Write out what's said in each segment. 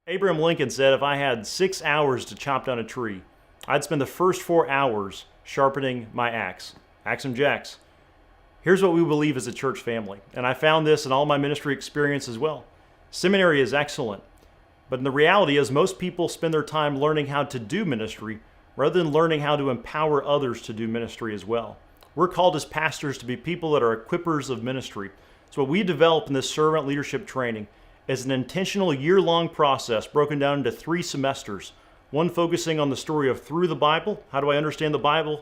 Abraham Lincoln said if I had 6 hours to chop down a tree, I'd spend the first 4 hours sharpening my axe. Axe 'em jacks. Here's what we believe as a church family, and I found this in all my ministry experience as well. Seminary is excellent, but the reality is most people spend their time learning how to do ministry rather than learning how to empower others to do ministry as well. We're called as pastors to be people that are equippers of ministry. So what we develop in this servant leadership training is an intentional year-long process broken down into 3 semesters, one focusing on the story of through the Bible. How do I understand the Bible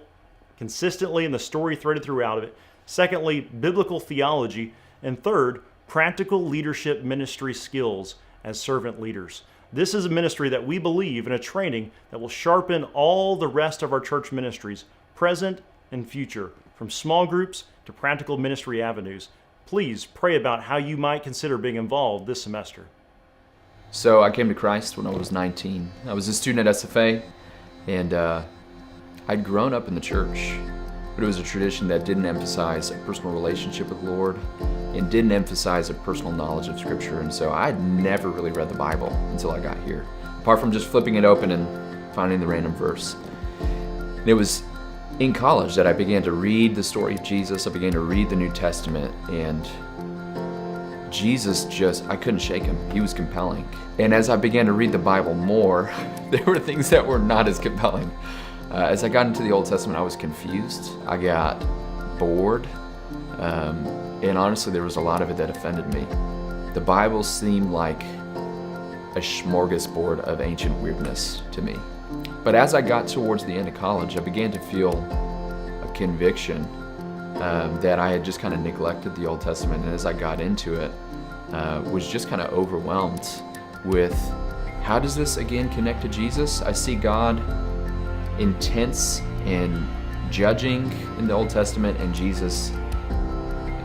consistently and the story threaded throughout of it? Secondly, biblical theology. And third, practical leadership ministry skills as servant leaders. This is a ministry that we believe in, a training that will sharpen all the rest of our church ministries, present and future, from small groups to practical ministry avenues. Please pray about how you might consider being involved this semester. So I came to Christ when I was 19. I was a student at SFA, and I'd grown up in the church, but it was a tradition that didn't emphasize a personal relationship with the Lord and didn't emphasize a personal knowledge of Scripture. And so I'd never really read the Bible until I got here, apart from just flipping it open and finding the random verse. And it was in college that I began to read the story of Jesus. I began to read the New Testament, and Jesus I couldn't shake him. He was compelling. And as I began to read the Bible more, there were things that were not as compelling. As I got into the Old Testament, I was confused. I got bored. And honestly, there was a lot of it that offended me. The Bible seemed like a smorgasbord of ancient weirdness to me. But as I got towards the end of college, I began to feel a conviction that I had just kind of neglected the Old Testament. And as I got into it, was just kind of overwhelmed with, how does this again connect to Jesus? I see God intense and judging in the Old Testament, and Jesus,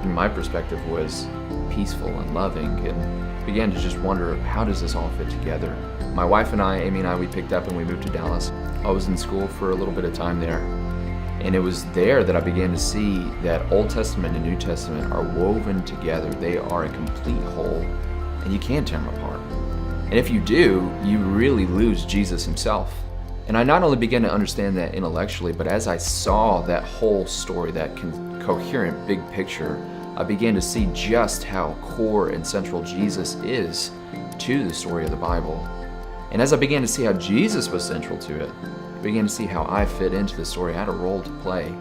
in my perspective, was peaceful and loving, and began to just wonder, how does this all fit together? My wife and I, Amy and I, we picked up and we moved to Dallas. I was in school for a little bit of time there, and it was there that I began to see that Old Testament and New Testament are woven together. They are a complete whole, and you can't tear them apart. And if you do, you really lose Jesus himself. And I not only began to understand that intellectually, but as I saw that whole story, that coherent big picture, I began to see just how core and central Jesus is to the story of the Bible. And as I began to see how Jesus was central to it, I began to see how I fit into the story. I had a role to play.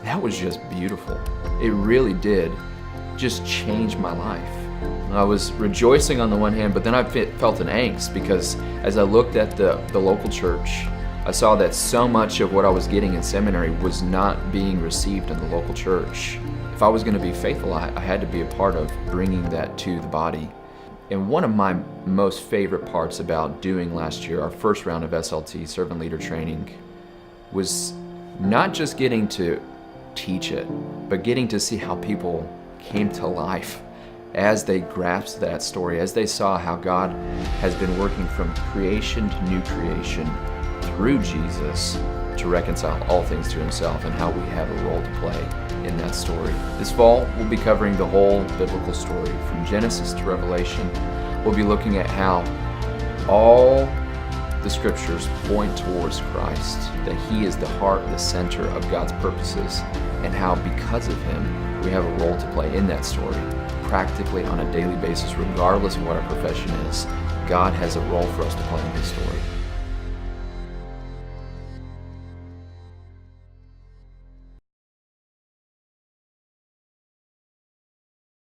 That was just beautiful. It really did just change my life. I was rejoicing on the one hand, but then I felt an angst, because as I looked at the local church, I saw that so much of what I was getting in seminary was not being received in the local church. If I was going to be faithful, I had to be a part of bringing that to the body. And one of my most favorite parts about doing last year, our first round of SLT, servant leader training, was not just getting to teach it, but getting to see how people came to life as they grasped that story, as they saw how God has been working from creation to new creation through Jesus to reconcile all things to himself, and how we have a role to play in that story. This fall, we'll be covering the whole biblical story from Genesis to Revelation. We'll be looking at how all the scriptures point towards Christ, that he is the heart, the center of God's purposes, and how because of him, we have a role to play in that story, practically on a daily basis, regardless of what our profession is. God has a role for us to play in his story.